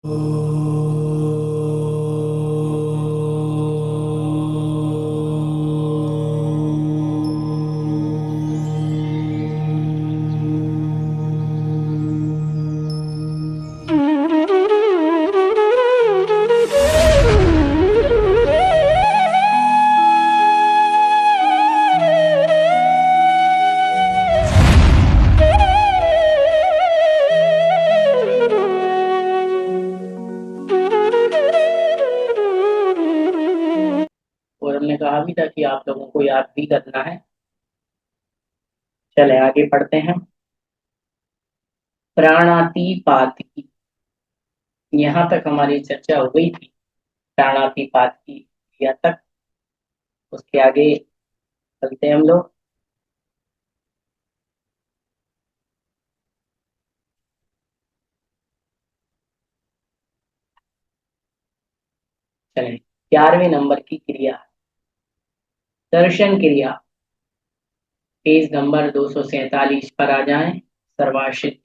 और हमने कहा भी था कि आप लोगों को याद भी करना है। चले आगे पढ़ते हैं। प्राणातिपात की, यहाँ तक हमारी चर्चा हो गई थी। प्राणातिपात की क्रिया तक। उसके आगे चलते हैं हम लोग। चले 11वें नंबर की क्रिया, दर्शन क्रिया। पेज नंबर 247 पर आ जाएं। सर्वाश्रित।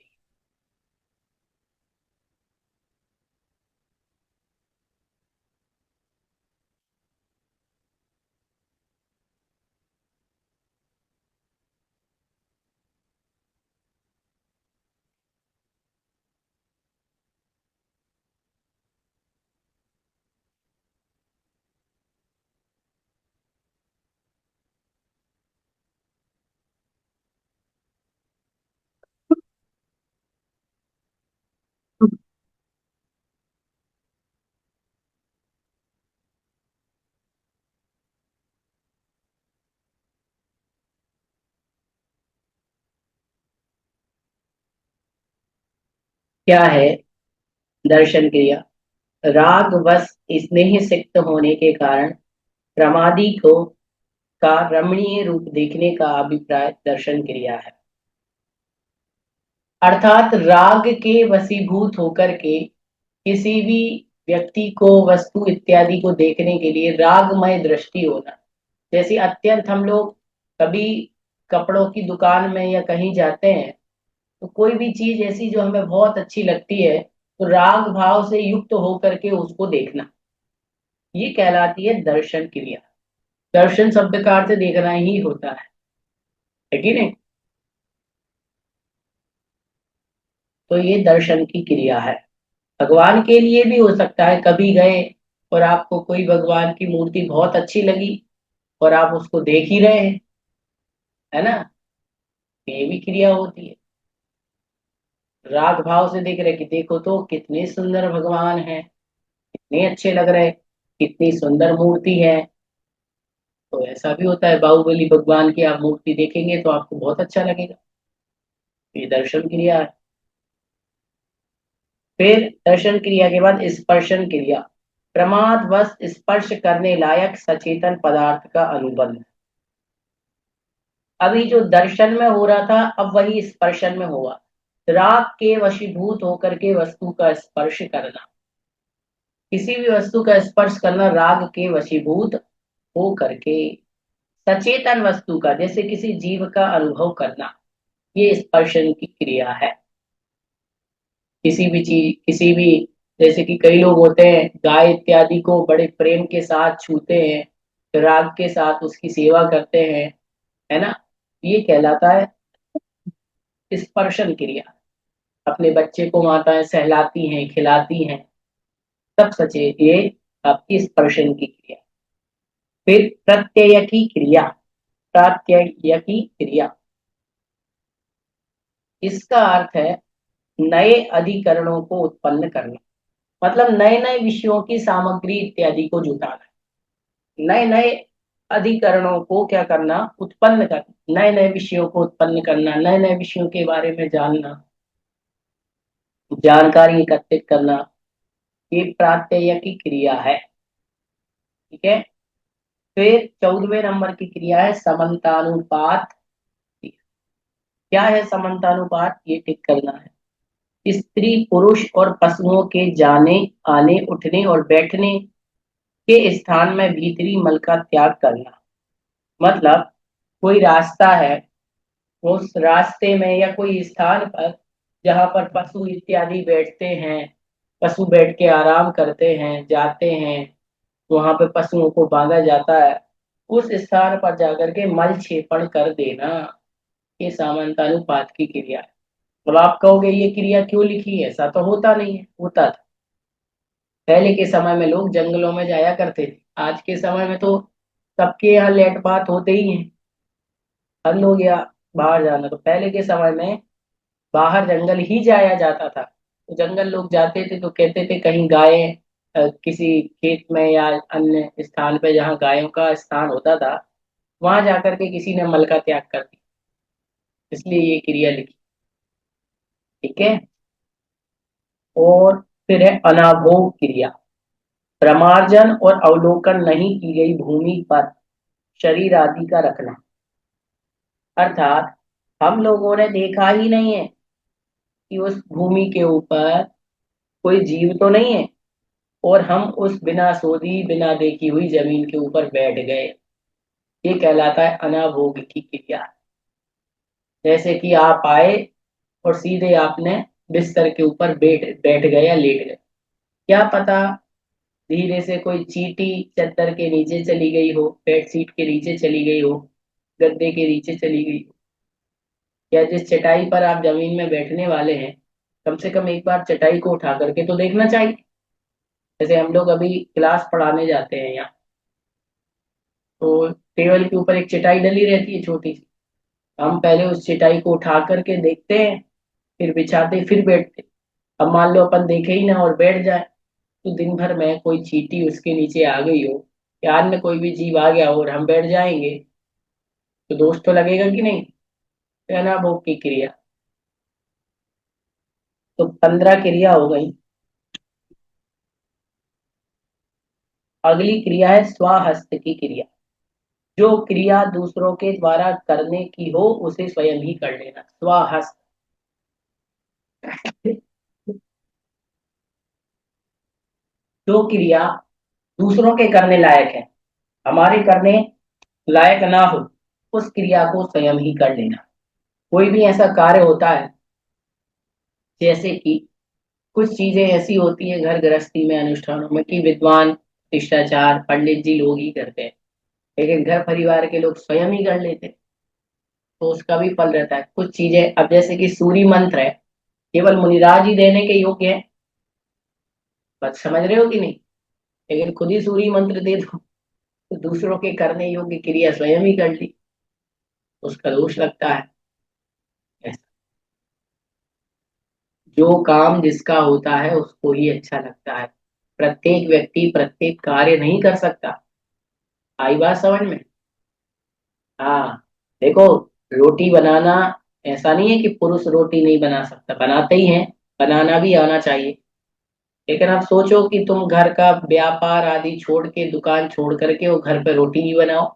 क्या है दर्शन क्रिया? राग वश स्नेह सिक्त होने के कारण प्रमादी को का रमणीय रूप देखने का अभिप्राय दर्शन क्रिया है। अर्थात राग के वशीभूत होकर के किसी भी व्यक्ति को, वस्तु इत्यादि को देखने के लिए रागमय दृष्टि होना। जैसे अत्यंत हम लोग कभी कपड़ों की दुकान में या कहीं जाते हैं, तो कोई भी चीज ऐसी जो हमें बहुत अच्छी लगती है, तो राग भाव से युक्त होकर के उसको देखना, ये कहलाती है दर्शन क्रिया। दर्शन शब्द का अर्थ देखना ही होता है कि नहीं? तो ये दर्शन की क्रिया है। भगवान के लिए भी हो सकता है, कभी गए और आपको कोई भगवान की मूर्ति बहुत अच्छी लगी और आप उसको देख ही रहे हैं, है ना? ये भी क्रिया होती है। राग भाव से देख रहे कि देखो तो कितने सुंदर भगवान है, कितने अच्छे लग रहे, कितनी सुंदर मूर्ति है। तो ऐसा भी होता है, बाहुबली भगवान की आप मूर्ति देखेंगे तो आपको बहुत अच्छा लगेगा। ये दर्शन क्रिया है। फिर दर्शन क्रिया के बाद स्पर्शन क्रिया। प्रमाद वश स्पर्श करने लायक सचेतन पदार्थ का अनुबंध। अभी जो दर्शन में हो रहा था, अब वही स्पर्शन में होगा। राग के वशीभूत होकर के वस्तु का स्पर्श करना, किसी भी वस्तु का स्पर्श करना राग के वशीभूत हो करके सचेतन वस्तु का, जैसे किसी जीव का अनुभव करना, ये स्पर्शन की क्रिया है। किसी भी चीज, किसी भी, जैसे कि कई लोग होते हैं गाय इत्यादि को बड़े प्रेम के साथ छूते हैं, राग के साथ उसकी सेवा करते हैं, है ना? ये कहलाता है स्पर्शन क्रिया। अपने बच्चे को माताएं सहलाती हैं, खिलाती हैं, तब सचेत ये आपकी स्पर्शन की क्रिया। फिर प्रत्यय की क्रिया। प्रत्यय की क्रिया, इसका अर्थ है नए अधिकरणों को उत्पन्न करना। मतलब नए नए विषयों की सामग्री इत्यादि को जुटाना, नए नए अधिकरणों को क्या करना, उत्पन्न करना, नए नए विषयों को उत्पन्न करना, नए नए विषयों के बारे में जानना, जानकारी एकत्रित करना, ये प्रात्यय की क्रिया है। ठीक है। फिर 14वें नंबर की क्रिया है समन्तानुपात। क्या है समन्तानुपात, ये ठीक करना है। स्त्री पुरुष और पशुओं के जाने आने, उठने और बैठने के स्थान में भीतरी मल का त्याग करना। मतलब कोई रास्ता है, उस रास्ते में या कोई स्थान पर जहाँ पर पशु इत्यादि बैठते हैं, पशु बैठ के आराम करते हैं, जाते हैं, वहां पे पशुओं को बांधा जाता है, उस स्थान पर जाकर के मल क्षेपण कर देना, ये समानतानुपात की क्रिया है। अब आप कहोगे ये क्रिया क्यों लिखी है, ऐसा तो होता नहीं है। होता था पहले के समय में, लोग जंगलों में जाया करते थे। आज के समय में तो सबके यहाँ लेट बात होते ही है, हर लोग या बाहर जाना। तो पहले के समय में बाहर जंगल ही जाया जाता था। तो जंगल लोग जाते थे तो कहते थे कहीं गायें किसी खेत में या अन्य स्थान पे जहाँ गायों का स्थान होता था, वहां जाकर के किसी ने मल का त्याग कर दिया, इसलिए ये क्रिया लिखी। ठीक है। और फिर है अनाभोग क्रिया। प्रमार्जन और अवलोकन नहीं की गई भूमि पर शरीर आदि का रखना, अर्थात हम लोगों ने देखा ही नहीं है कि उस भूमि के ऊपर कोई जीव तो नहीं है, और हम उस बिना सोधी बिना देखी हुई जमीन के ऊपर बैठ गए, ये कहलाता है अनाभोग की क्रिया। जैसे कि आप आए और सीधे आपने बिस्तर के ऊपर बैठ बैठ गए या लेट गए, क्या पता धीरे से कोई चींटी चादर के नीचे चली गई हो, बेडशीट के नीचे चली गई हो, गद्दे के नीचे चली गई हो, या जिस चटाई पर आप जमीन में बैठने वाले हैं, कम से कम एक बार चटाई को उठा करके तो देखना चाहिए। जैसे हम लोग अभी क्लास पढ़ाने जाते हैं यहाँ, तो टेबल के ऊपर एक चटाई डली रहती है छोटी सी, हम पहले उस चटाई को उठा करके देखते हैं, फिर बिछाते फिर बैठते। अब मान लो अपन देखे ही ना और बैठ जाए, तो दिन भर में कोई चींटी उसके नीचे आ गई हो या अन्य कोई भी जीव आ गया हो और हम बैठ जाएंगे, तो दोष तो लगेगा कि नहीं। तो है ना भोग की क्रिया। तो 15 क्रिया हो गई। अगली क्रिया है स्वहस्त की क्रिया। जो क्रिया दूसरों के द्वारा करने की हो उसे स्वयं ही कर लेना, स्वहस्त। जो क्रिया दूसरों के करने लायक है, हमारे करने लायक ना हो, उस क्रिया को स्वयं ही कर लेना। कोई भी ऐसा कार्य होता है, जैसे कि कुछ चीजें ऐसी होती है घर गृहस्थी में अनुष्ठानों में कि विद्वान शिष्टाचार पंडित जी लोग ही करते हैं, लेकिन घर परिवार के लोग स्वयं ही कर लेते हैं, तो उसका भी फल रहता है। कुछ चीजें अब जैसे कि सूर्य मंत्र है, केवल मुनिराज ही देने के योग्य है, बात समझ रहे हो कि नहीं। लेकिन खुद ही सूर्य मंत्र दे दो तो दूसरों के करने योग्य क्रिया स्वयं ही कर ली, उसका दोष लगता है। ऐसा जो काम जिसका होता है उसको ही अच्छा लगता है, प्रत्येक व्यक्ति प्रत्येक कार्य नहीं कर सकता। आई बात समझ में। हाँ, देखो, रोटी बनाना ऐसा नहीं है कि पुरुष रोटी नहीं बना सकता, बनाते ही हैं, बनाना भी आना चाहिए। लेकिन आप सोचो कि तुम घर का व्यापार आदि छोड़ के, दुकान छोड़ करके वो घर पे रोटी ही बनाओ,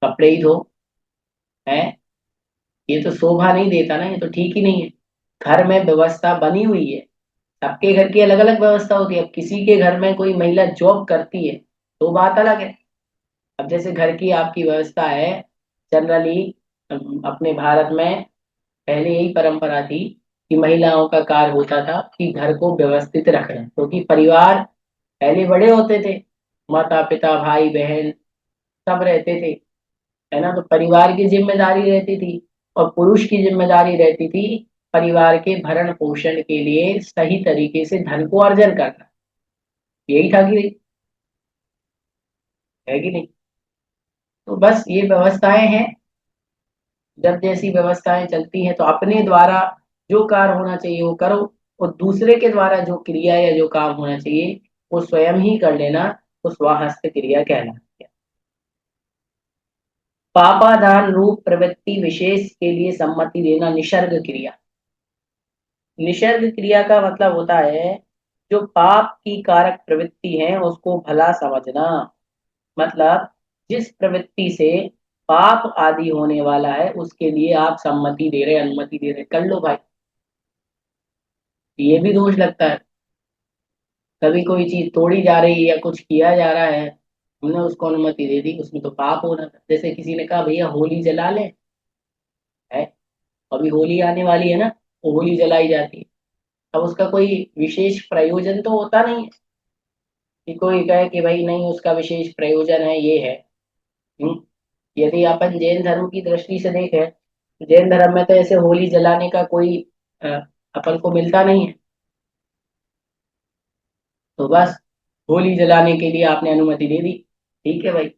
कपड़े ही धो, है, ये तो शोभा नहीं देता ना, ये तो ठीक ही नहीं है। घर में व्यवस्था बनी हुई है, सबके घर की अलग अलग व्यवस्था होती है। अब किसी के घर में कोई महिला जॉब करती है तो बात अलग है। अब जैसे घर की आपकी व्यवस्था है, जनरली अपने भारत में पहले यही परंपरा थी कि महिलाओं का कार्य होता था कि घर को व्यवस्थित रखना, क्योंकि परिवार पहले बड़े होते थे, माता पिता भाई बहन सब रहते थे, है ना। तो परिवार की जिम्मेदारी रहती थी, और पुरुष की जिम्मेदारी रहती थी परिवार के भरण पोषण के लिए सही तरीके से धन को अर्जन करना। यही था कि, है कि नहीं। तो बस ये व्यवस्थाएं हैं, जब जैसी व्यवस्थाएं चलती हैं तो अपने द्वारा जो कार्य होना चाहिए वो करो, और दूसरे के द्वारा जो क्रिया या जो काम होना चाहिए वो स्वयं ही कर लेना, तो स्वहस्त क्रिया कहलाती है। पापादान रूप प्रवृत्ति विशेष के लिए सम्मति देना, निसर्ग क्रिया। निसर्ग क्रिया का मतलब होता है जो पाप की कारक प्रवृत्ति है उसको भला समझना। मतलब जिस प्रवृत्ति से पाप आदि होने वाला है उसके लिए आप सम्मति दे रहे, अनुमति दे रहे, कर लो भाई, ये भी दोष लगता है। कभी कोई चीज तोड़ी जा रही है या कुछ किया जा रहा है, हमने उसको अनुमति दे दी, उसमें तो पाप होना था। जैसे किसी ने कहा भैया होली जला ले, है, अभी होली आने वाली है ना, तो होली जलाई जाती है। अब उसका कोई विशेष प्रयोजन तो होता नहीं है कि कोई कहे कि भाई नहीं उसका विशेष प्रयोजन है ये है। हम्म? यदि अपन जैन धर्म की दृष्टि से देखें, जैन धर्म में तो ऐसे होली जलाने का कोई अ, अपन को मिलता नहीं है। तो बस होली जलाने के लिए आपने अनुमति दे दी, ठीक है भाई,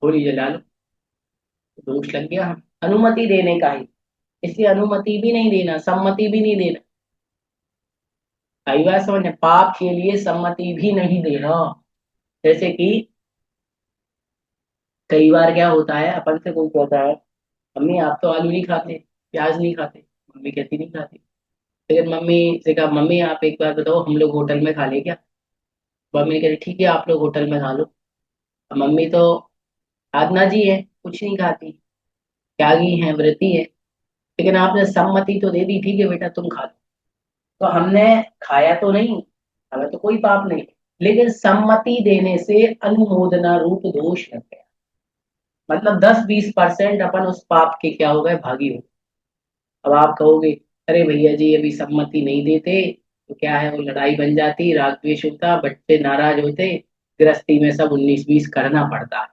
होली जला लो, तो दोष लग गया हम अनुमति देने का ही। इसलिए अनुमति भी नहीं देना, सम्मति भी नहीं देना। कई बार समझ, पाप के लिए सम्मति भी नहीं देना। जैसे कि कई बार क्या होता है, अपन से कोई कहता है मम्मी आप तो आलू नहीं खाते, प्याज नहीं खाते, मम्मी कहती नहीं खाती। फिर मम्मी से कहा मम्मी आप एक बार बताओ हम लोग होटल में खा ले क्या। मम्मी कहती ठीक है आप लोग होटल में खा लो। अब मम्मी तो साधना जी है, कुछ नहीं खाती, त्यागी है, व्रती है, लेकिन आपने सम्मति तो दे दी, ठीक है बेटा तुम खा लो। तो हमने खाया तो नहीं, हमें तो कोई पाप नहीं, लेकिन सम्मति देने से अनुमोदना रूप दोष लग गया। मतलब 10-20% अपन उस पाप के क्या हो गए, भागी हो। अब आप कहोगे अरे भैया जी अभी सम्मति नहीं देते तो क्या है, वो लड़ाई बन जाती, राग द्वेष होता, बच्चे नाराज होते, गृहस्थी में सब 19-20 करना पड़ता।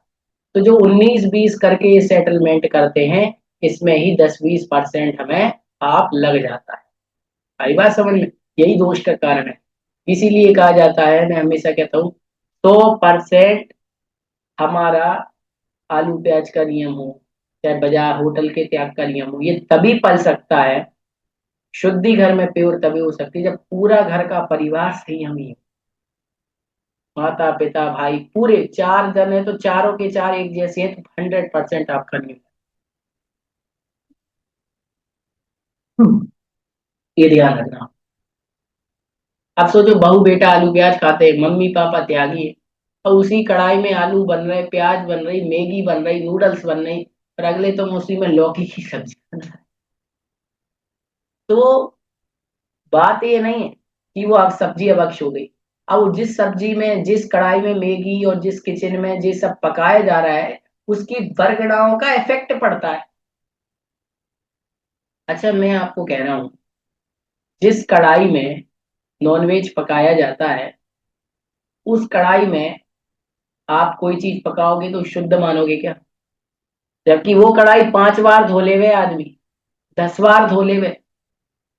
तो जो 19-20 करके ये सेटलमेंट करते हैं, इसमें ही 10-20% हमें पाप लग जाता है। आई बात समझ में, यही दोष का कारण है। इसीलिए कहा जाता है, मैं हमेशा कहता हूँ 100% हमारा आलू प्याज का नियम हो, चाहे बाजार होटल के त्याग का नियम हो, ये तभी पल सकता है, शुद्धि घर में प्योर तभी हो सकती है जब पूरा घर का परिवार संयमी हो। माता पिता भाई पूरे 4 जन है तो चारों के चार एक जैसे हैं, तो 100% आपका नियम है। ये ध्यान रखना। अब सोचो बहू बेटा आलू प्याज खाते हैं, मम्मी पापा त्यागी है, और उसी कढ़ाई में आलू बन रहे, प्याज बन रही, मैगी बन रही, नूडल्स बन रही, और अगले तो उसी में लौकी की सब्जी बन रहा है। तो बात ये नहीं है कि वो अब सब्जी अबक्ष हो गई। अब वो जिस सब्जी में, जिस कढ़ाई में मैगी और जिस किचन में जिस सब पकाया जा रहा है, उसकी बरगड़ाओं का इफेक्ट पड़ता है। अच्छा मैं आपको कह रहा हूँ, जिस कढ़ाई में नॉनवेज पकाया जाता है, उस कढ़ाई में आप कोई चीज पकाओगे तो शुद्ध मानोगे क्या? जबकि वो कढ़ाई 5 बार धो ले हुए आदमी, 10 बार धो ले हुए।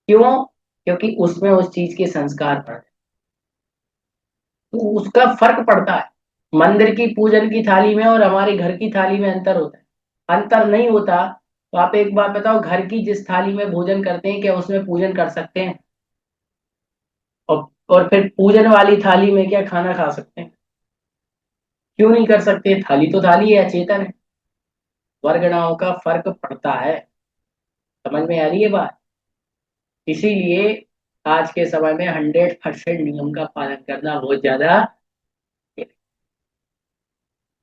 क्यों? क्योंकि उसमें उस चीज के संस्कार पड़े, तो उसका फर्क पड़ता है। मंदिर की पूजन की थाली में और हमारे घर की थाली में अंतर होता है। अंतर नहीं होता तो आप एक बात बताओ, घर की जिस थाली में भोजन करते हैं क्या उसमें पूजन कर सकते हैं? और फिर पूजन वाली थाली में क्या खाना खा सकते हैं? क्यों नहीं कर सकते? थाली तो थाली है, चेतन है। वर्गणाओं का फर्क पड़ता है। समझ में आ रही है बात? इसीलिए आज के समय में 100% नियम का पालन करना बहुत ज्यादा।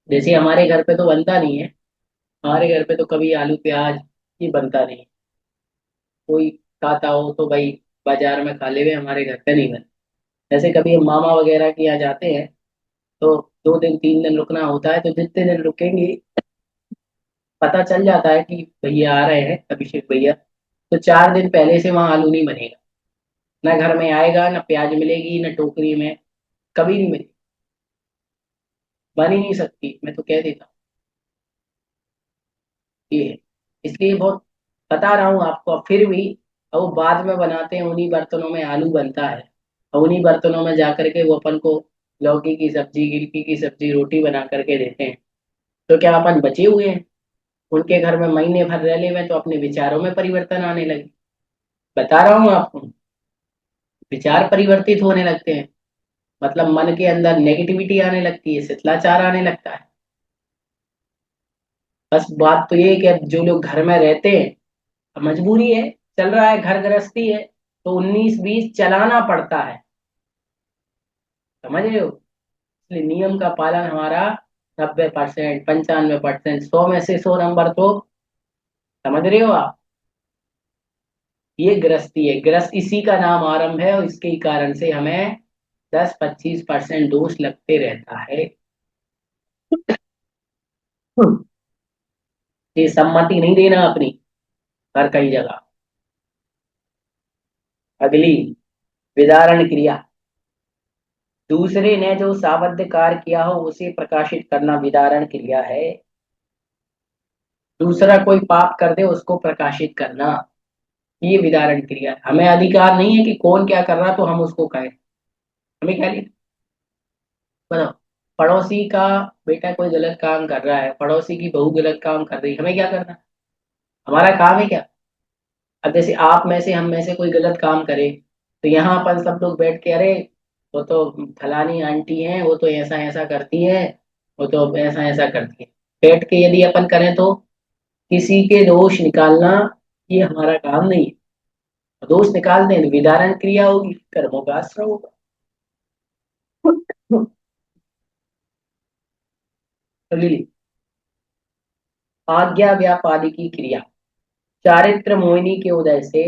जैसे हमारे घर पे तो बनता नहीं है, हमारे घर पे तो कभी आलू प्याज ये बनता नहीं। कोई खाता हो तो भाई बाजार में खा ले हुए, हमारे घर पे नहीं बनता। जैसे कभी हम मामा वगैरह के यहाँ जाते हैं तो 2 दिन 3 दिन रुकना होता है, तो जितने दिन रुकेंगे पता चल जाता है कि भैया आ रहे हैं अभिषेक भैया, तो 4 दिन पहले से वहां आलू नहीं बनेगा। ना घर में आएगा, ना प्याज मिलेगी, ना टोकरी में, कभी नहीं मिलेगी, बन ही नहीं सकती, मैं तो कह देता हूँ। ये है, इसलिए बहुत बता रहा हूँ आपको। अब फिर भी अब वो बाद में बनाते हैं, उन्हीं बर्तनों में आलू बनता है, और उन्हीं बर्तनों में जा करके वो अपन को लौकी की सब्जी, गिलकी की सब्जी, रोटी बना करके देते हैं। तो क्या अपन बचे हुए हैं? उनके घर में महीने भर रह ले में तो अपने विचारों में परिवर्तन आने लगे। बता रहा हूँ आपको, विचार परिवर्तित होने लगते हैं। मतलब मन के अंदर नेगेटिविटी आने लगती है, शिथिलाचार आने लगता है। बस बात तो ये है कि अब जो लोग घर में रहते हैं, अब मजबूरी है, चल रहा है, घर गृहस्थी है, तो 19-20 चलाना पड़ता है। समझ रहे हो? इसलिए नियम का पालन हमारा 90%, 95%, 100 में से 100 नंबर तो, समझ रहे हो आप? ये गृहस्थी है, गृहस्थ इसी का नाम आरंभ है, और इसके ही कारण से हमें 10-25% दोष लगते रहता है। ये सम्मति नहीं देना अपनी हर कई जगह। अगली, विदारण क्रिया, दूसरे ने जो सावध्य कार्य किया हो उसे प्रकाशित करना विदारण क्रिया है। दूसरा कोई पाप कर दे उसको प्रकाशित करना, ये विदारण क्रिया है। हमें अधिकार नहीं है कि कौन क्या कर रहा तो हम उसको कहें। हमें क्या लिख, बताओ, पड़ोसी का बेटा कोई गलत काम कर रहा है, पड़ोसी की बहू गलत काम कर रही है, हमें क्या करना? हमारा काम है क्या? अब जैसे आप में से हम में से कोई गलत काम करे तो यहाँ अपन सब लोग बैठ के, अरे वो तो फलानी आंटी है, वो तो ऐसा ऐसा करती है, वो तो ऐसा ऐसा करती है, बैठ के यदि अपन करें तो किसी के दोष निकालना ये हमारा काम नहीं है। दोष निकाल दें विदारण क्रिया होगी, कर्मों का आश्रय होगा। तो लीजिए, आज्ञा व्यापारी की क्रिया, चारित्र मोहिनी के उदय से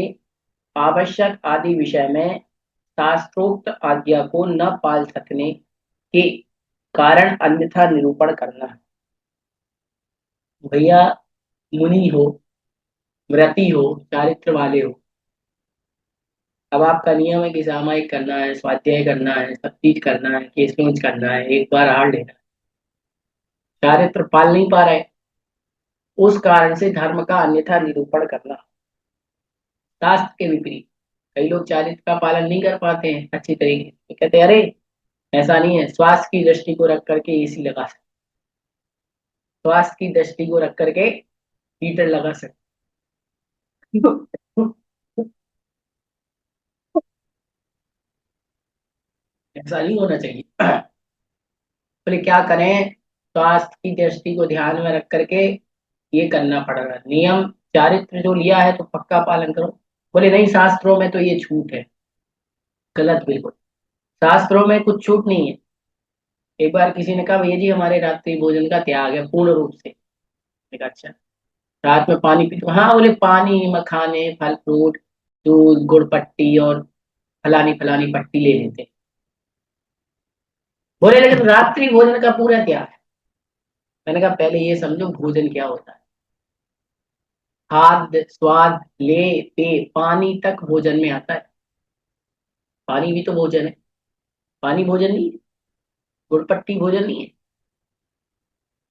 आवश्यक आदि विषय में शास्त्रोक्त आज्ञा को न पाल सकने के कारण अन्यथा निरूपण करना। भैया, मुनि हो, व्रती हो, चारित्र वाले हो, अब आपका नियम है कि सामायिक करना है, स्वाध्याय करना है, सब चीज करना है, केस नोच करना है, एक बार हार लेना है, चारित्र पाल नहीं पा रहे, उस कारण से धर्म का अन्यथा निरूपण करना, शास्त्र के विपरीत। कई लोग चारित्र का पालन नहीं कर पाते हैं अच्छी तरीके से, तो कहते हैं अरे ऐसा नहीं है, स्वास्थ्य की दृष्टि को रख करके एसी लगा सकते, स्वास्थ्य की दृष्टि को रख करके हीटर लगा सकते। ऐसा नहीं होना चाहिए। बोले क्या करें, स्वास्थ्य की दृष्टि को ध्यान में रख करके ये करना पड़ रहा है, नियम चारित्र जो लिया है तो पक्का पालन करो। बोले नहीं, शास्त्रों में तो ये छूट है, गलत बिल्कुल, शास्त्रों में कुछ छूट नहीं है। एक बार किसी ने कहा भैया जी हमारे रात्रि भोजन का त्याग है पूर्ण रूप से। मैंने कहा अच्छा, रात में पानी पीते हो? हाँ, बोले पानी, मखाने, फल फ्रूट, दूध, गुड़ पट्टी और फलानी फलानी पट्टी ले लेते हैं। बोले लेकिन रात्रि भोजन का पूरा त्याग है। मैंने कहा पहले ये समझो भोजन क्या होता है। खाद्य स्वाद ले पे पानी तक भोजन में आता है, पानी भी तो भोजन है। पानी भोजन नहीं है, गुड़ पट्टी भोजन नहीं है,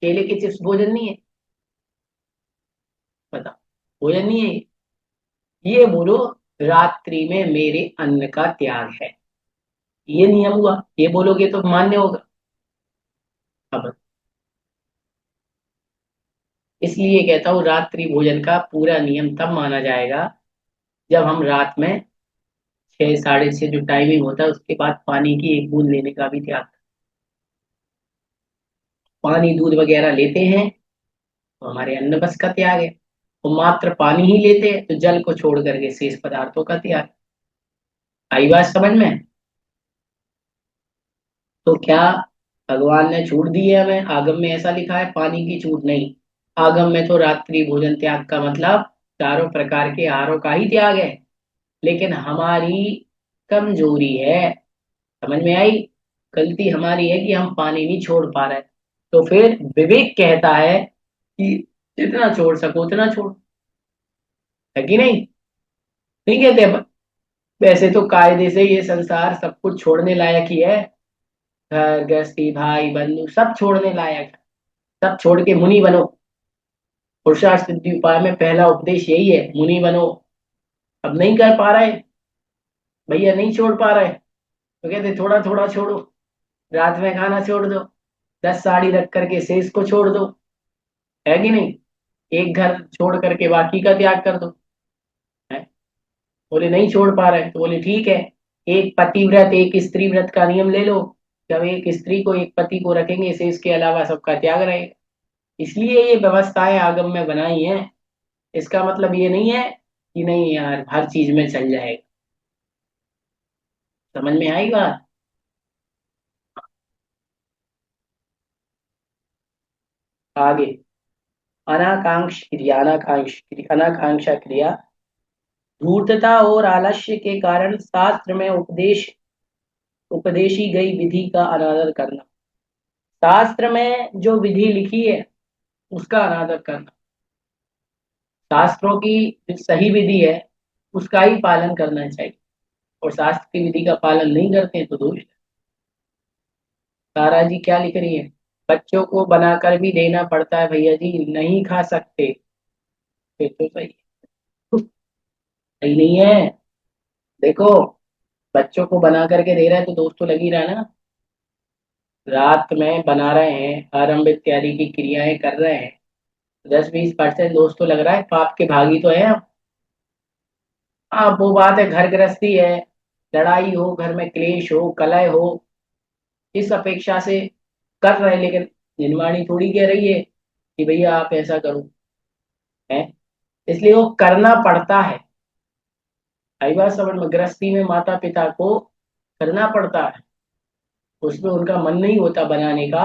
केले के चिप्स भोजन नहीं है, बता, भोजन नहीं है ये बोलो रात्रि में मेरे अन्न का त्याग है, ये नियम हुआ, ये बोलोगे तो मान्य होगा। अब इसलिए कहता हूँ रात्रि भोजन का पूरा नियम तब माना जाएगा जब हम रात में 6 साढ़े 6 जो टाइमिंग होता है उसके बाद पानी की एक बूंद लेने का भी त्याग। पानी दूध वगैरह लेते हैं तो हमारे अन्न बस का त्याग है, तो मात्र पानी ही लेते हैं तो जल को छोड़ करके शेष पदार्थों का त्याग। आई बात समझ में? तो क्या भगवान ने छूट दी है हमें? आगम में ऐसा लिखा है पानी की छूट नहीं, आगम में तो रात्रि भोजन त्याग का मतलब चारों प्रकार के आहारों का ही त्याग है। लेकिन हमारी कमजोरी है, समझ में आई? गलती हमारी है कि हम पानी नहीं छोड़ पा रहे, तो फिर विवेक कहता है कि जितना छोड़ सको उतना छोड़, है कि नहीं? नहीं कहते? वैसे तो कायदे से ये संसार सब कुछ छोड़ने लायक ही है, घर गृहस्थी भाई बंधु सब छोड़ने लायक है, सब छोड़ के मुनि बनो। पुरुषार्थ सिद्धि उपाय में पहला उपदेश यही है, मुनि बनो। अब नहीं कर पा रहे भैया, नहीं छोड़ पा रहे तो कहते थोड़ा थोड़ा छोड़ो, रात में खाना छोड़ दो, 10 साड़ी रख करके शेष को छोड़ दो, है कि नहीं? एक घर छोड़ करके बाकी का त्याग कर दो, है? बोले नहीं छोड़ पा रहे तो बोले ठीक है, एक पति व्रत एक स्त्री व्रत का नियम ले लो, जब एक स्त्री को एक पति को रखेंगे शेष के अलावा सबका त्याग रहेगा। इसलिए ये व्यवस्थाएं आगम में बनाई हैं, इसका मतलब ये नहीं है कि नहीं यार हर चीज में चल जाएगा। समझ में आई बात? आगे, अनाकांक्षा क्रिया, धूर्तता और आलस्य के कारण शास्त्र में उपदेशी गई विधि का अनादर करना, शास्त्र में जो विधि लिखी है उसका अनादर करना, शास्त्रों की जो सही विधि है उसका ही पालन करना चाहिए, और शास्त्र की विधि का पालन नहीं करते हैं तो दोष है। तारा जी क्या लिख रही है, बच्चों को बनाकर भी देना पड़ता है भैया जी, नहीं खा सकते। फिर तो सही सही नहीं है। देखो, बच्चों को बना करके दे रहा है तो दोष तो लग ही रहा है ना। रात में बना रहे हैं, आरंभ इत्यादि की क्रियाएं कर रहे हैं, 10-20% दोष तो लग रहा है, पाप के भागी तो है हम। हाँ वो बात है, घर गृहस्थी है, लड़ाई हो, घर में क्लेश हो, कलह हो, इस अपेक्षा से कर रहे हैं, लेकिन निर्वाणी थोड़ी कह रही है कि भैया आप ऐसा करो, है। इसलिए वो करना पड़ता है। आई बात समझ में, गृहस्थी में माता पिता को करना पड़ता है, उसमें उनका मन नहीं होता बनाने का,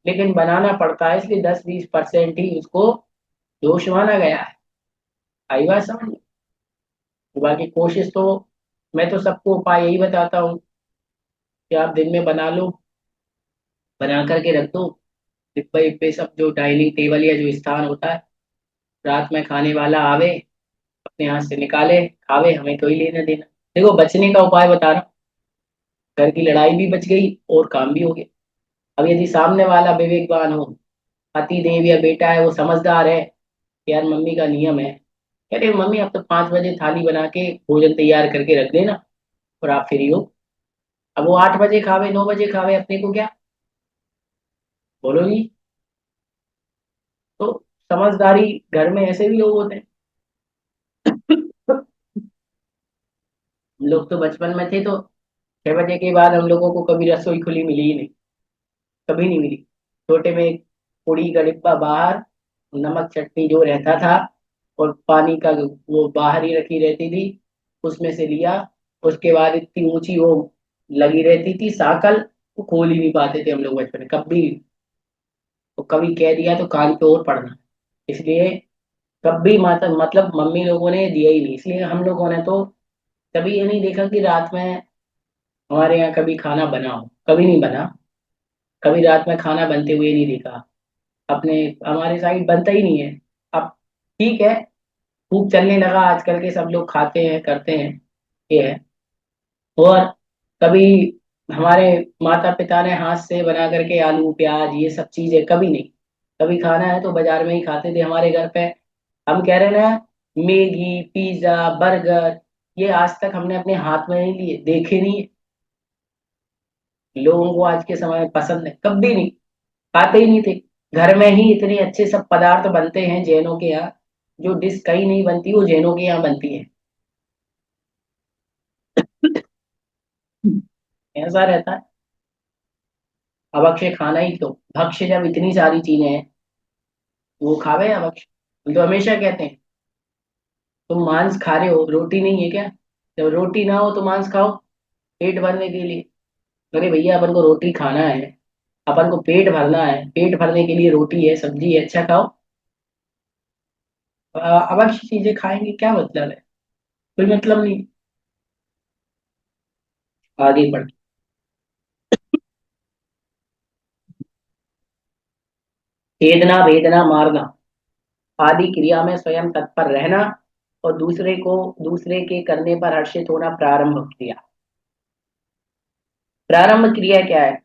लेकिन बनाना पड़ता है, इसलिए 10-20% ही उसको दोष माना गया है। आई बात समझ में। बाकी कोशिश तो, मैं तो सबको उपाय यही बताता हूँ कि आप दिन में बना लो, बना करके रख दो डिब्बे इब्बे सब, जो डाइनिंग टेबल या जो स्थान होता है, रात में खाने वाला आवे, अपने हाथ से निकाले, खावे, हमें कोई लेना देना। देखो बचने का उपाय बता रहा हूँ, घर की लड़ाई भी बच गई और काम भी हो गया। अब यदि सामने वाला विवेकवान हो, पति देव या बेटा है, वो समझदार है कि यार मम्मी का नियम है, कह रहे मम्मी अब तो 5 बजे थाली बना के भोजन तैयार करके रख देना और आप फ्री हो। अब वो 8 बजे खावे, 9 बजे खावे, अपने को क्या, बोलो जी। तो समझदारी, घर में ऐसे भी लोग होते हैं। हम लोग तो बचपन में थे तो 6 बजे के बाद हम लोगों को कभी रसोई खुली मिली ही नहीं, कभी नहीं मिली। छोटे में एक पुड़ी का डिब्बा बाहर, नमक चटनी जो रहता था, और पानी का वो बाहर ही रखी रहती थी, उसमें से लिया। उसके बाद इतनी ऊंची वो लगी रहती थी साकल, वो खोल ही नहीं पाते थे हम लोग बचपन में कभी। तो कभी कह दिया तो कान पे और पड़ना, इसलिए कभी माता मतलब मम्मी लोगों ने दिया ही नहीं, इसलिए हम लोगों ने तो कभी ये नहीं देखा कि रात में हमारे यहाँ कभी खाना बना हो, कभी नहीं बना। कभी रात में खाना बनते हुए नहीं देखा अपने, हमारे साइड बनता ही नहीं है। अब ठीक है, खूब चलने लगा आजकल के, सब लोग खाते हैं करते हैं, ये है। और कभी हमारे माता पिता ने हाथ से बना करके आलू प्याज ये सब चीजें कभी नहीं, कभी खाना है तो बाजार में ही खाते थे हमारे घर पे। हम कह रहे हैं ना, मैगी पिज्जा बर्गर, ये आज तक हमने अपने हाथ में नहीं लिए, देखे नहीं है। लोगों को आज के समय में पसंद है, कभी नहीं, खाते ही नहीं थे। घर में ही इतने अच्छे सब पदार्थ बनते हैं जैनों के यहाँ, जो डिश कहीं नहीं बनती वो जैनों के यहाँ बनती है। ऐसा रहता है। अब अक्षय खाना ही क्यों, भक्ष्य जब इतनी सारी चीजें हैं, वो खावे या भक्ष्य। हम तो हमेशा कहते हैं, तुम मांस खा रहे हो, रोटी नहीं है क्या, जब रोटी ना हो तो मांस खाओ, पेट भरने के लिए। अरे भैया अपन को रोटी खाना है, अपन को पेट भरना है, पेट भरने के लिए रोटी है सब्जी है, अच्छा खाओ। अवश्य चीजें खाएंगे क्या मतलब है, कोई मतलब नहीं। आगे बढ़, छेदना भेदना मारना आदि क्रिया में स्वयं तत्पर रहना, और दूसरे के करने पर हर्षित होना प्रारंभ क्रिया। प्रारंभ क्रिया क्या है,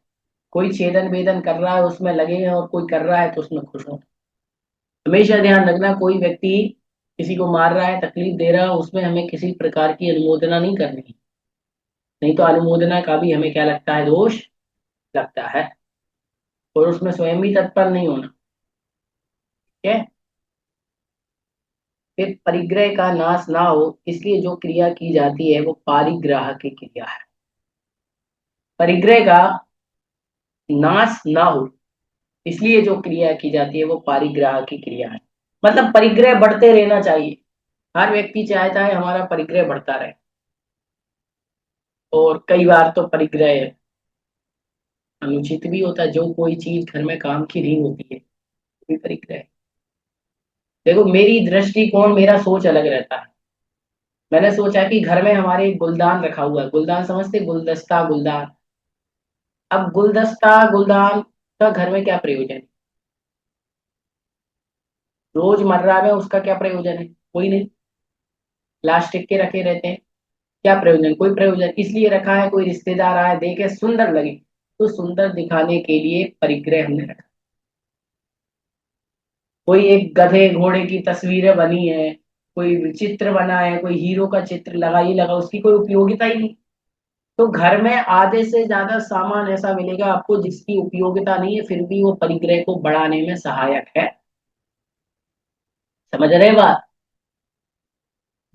कोई छेदन भेदन कर रहा है उसमें लगे हैं, और कोई कर रहा है तो उसमें खुश हो। हमेशा ध्यान रखना, कोई व्यक्ति किसी को मार रहा है, तकलीफ दे रहा है, उसमें हमें किसी प्रकार की अनुमोदना नहीं करनी, नहीं तो अनुमोदना का भी हमें क्या लगता है, दोष लगता है। और उसमें स्वयं भी तत्पर नहीं होना, ठीक है। फिर परिग्रह का नाश ना हो, इसलिए जो क्रिया की जाती है वो पारिग्राह की क्रिया है। परिग्रह का नाश ना हो, इसलिए जो क्रिया की जाती है वो पारिग्राह की क्रिया है। मतलब परिग्रह बढ़ते रहना चाहिए, हर व्यक्ति चाहता है हमारा परिग्रह बढ़ता रहे। और कई बार तो परिग्रह अनुचित भी होता है, जो कोई चीज घर में काम की नहीं होती है वो भी परिग्रह है। देखो मेरी दृष्टिकोण, मेरा सोच अलग रहता है। मैंने सोचा कि घर में हमारे एक गुलदान रखा हुआ है, गुलदान समझते, गुलदस्ता गुलदान। अब गुलदस्ता गुलदान का घर में क्या प्रयोजन है, रोजमर्रा में उसका क्या प्रयोजन है, कोई नहीं, प्लास्टिक के रखे रहते हैं, क्या प्रयोजन, कोई प्रयोजन, इसलिए रखा है कोई रिश्तेदार आए देखे सुंदर लगे, तो सुंदर दिखाने के लिए परिग्रह हमने रखा। कोई एक गधे घोड़े की तस्वीरें बनी है, कोई चित्र बना है, कोई हीरो का चित्र लगा, ये लगा, उसकी कोई उपयोगिता ही नहीं। तो घर में आधे से ज्यादा सामान ऐसा मिलेगा आपको जिसकी उपयोगिता नहीं है, फिर भी वो परिग्रह को बढ़ाने में सहायक है। समझ रहे बात।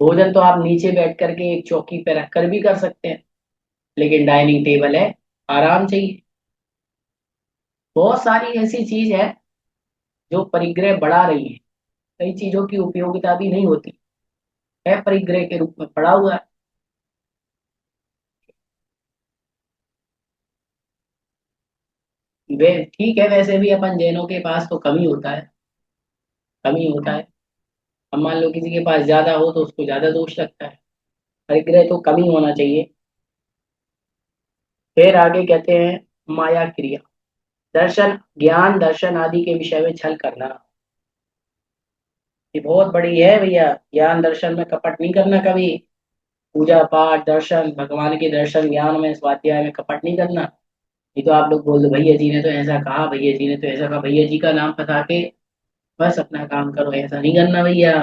भोजन तो आप नीचे बैठ करके एक चौकी पे रख कर भी कर सकते हैं, लेकिन डाइनिंग टेबल है, आराम चाहिए। बहुत सारी ऐसी चीज है जो परिग्रह बढ़ा रही है, कई चीजों की उपयोगिता भी नहीं होती है, परिग्रह के रूप में पड़ा हुआ है। वे ठीक है, वैसे भी अपन जैनों के पास तो कम ही होता है, कम ही होता है। अब मान लो किसी के पास ज्यादा हो तो उसको ज्यादा दोष लगता है, परिग्रह तो कम ही होना चाहिए। फिर आगे कहते हैं माया क्रिया, दर्शन ज्ञान दर्शन आदि के विषय में छल करना, ये बहुत बड़ी है भैया। ज्ञान दर्शन में कपट नहीं करना कभी, पूजा पाठ दर्शन भगवान के दर्शन ज्ञान में स्वाध्याय में कपट नहीं करना। ये तो आप लोग बोल दो भैया जी ने तो ऐसा कहा, भैया जी ने तो ऐसा कहा, भैया जी का नाम बता के बस अपना काम करो, ऐसा नहीं करना भैया।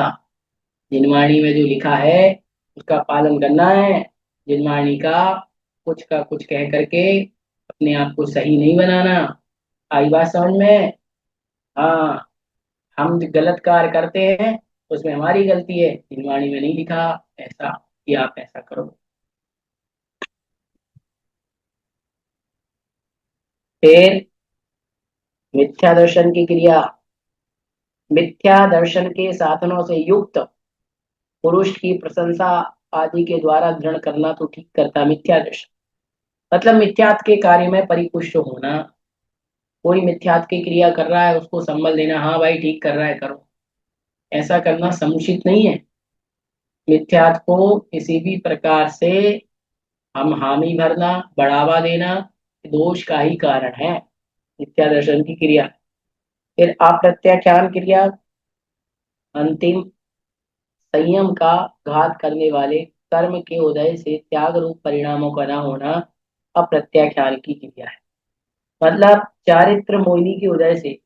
जिनवाणी में जो लिखा है उसका पालन करना है। जिनवाणी का कुछ कह करके अपने आप को सही नहीं बनाना। आई बात समझ में। हाँ, हम जो गलत कार्य करते हैं उसमें हमारी गलती है, जिनवाणी में नहीं लिखा ऐसा कि आप ऐसा करो। फिर मिथ्या दर्शन की क्रिया, मिथ्या दर्शन के साधनों से युक्त पुरुष की प्रशंसा आदि के द्वारा दृढ़ करना तो ठीक करता है मिथ्या दर्शन। मतलब मिथ्यात्व के कार्य में परिपुष्ट होना। कोई मिथ्यात्व की क्रिया कर रहा है उसको संबल देना, हाँ भाई ठीक कर रहा है करो, ऐसा करना समुचित नहीं है। मिथ्यात्व को किसी भी प्रकार से हम हामी भरना, बढ़ावा देना दोष का ही कारण है, मिथ्या दर्शन की क्रिया। फिर अप्रत्याख्यान क्रिया, अंतिम संयम का घात करने वाले कर्म के उदय से त्याग रूप परिणामों का न होना अप्रत्याख्यान की क्रिया है। मतलब चारित्र मोहिनी के उदय से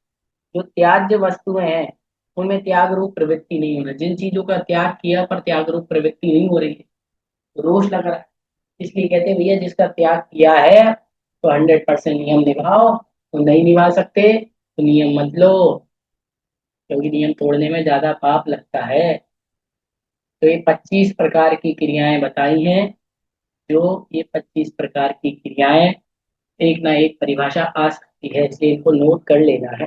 जो त्याज्य वस्तुएं हैं उनमें त्याग रूप प्रवृत्ति नहीं होना, जिन चीजों का त्याग किया पर त्याग रूप प्रवृत्ति नहीं हो रही है, रोष लग रहा है, इसलिए कहते हैं भैया जिसका त्याग किया है तो 100% नियम निभाओ, तो नहीं निभा सकते तो नियम मत लो, क्योंकि नियम तोड़ने में ज्यादा पाप लगता है। तो ये 25 प्रकार की क्रियाएं बताई हैं, जो ये 25 प्रकार की क्रियाएं एक ना एक परिभाषा आ सकती है, इसलिए इनको नोट कर लेना है।